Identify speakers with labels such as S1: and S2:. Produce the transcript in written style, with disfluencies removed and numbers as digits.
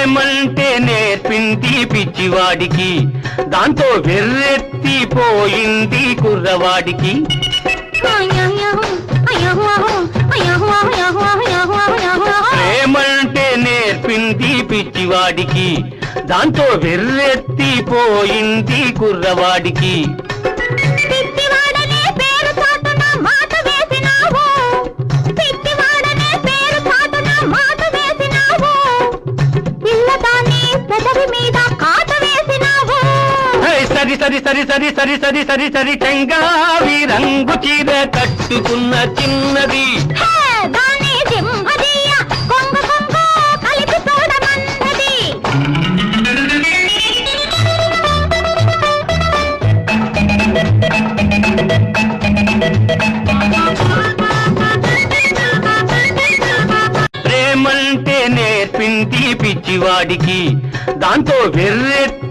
S1: ప్రేమంటే నేర్పింది పిచ్చివాడికి, దాంతో వెర్రెత్తిపోయింది కుర్రవాడికి. ప్రేమంటే నేర్పింది పిచ్చివాడికి, దాంతో వెర్రెత్తిపోయింది కుర్రవాడికి. సరి సరి సరి సరి సరి సరి సరి సరి చెంగావి రంగు చీర కట్టుకున్న చిన్నది, ప్రేమంటే నేర్పింది పిచ్చివాడికి, దాంతో వెర్రెత్తి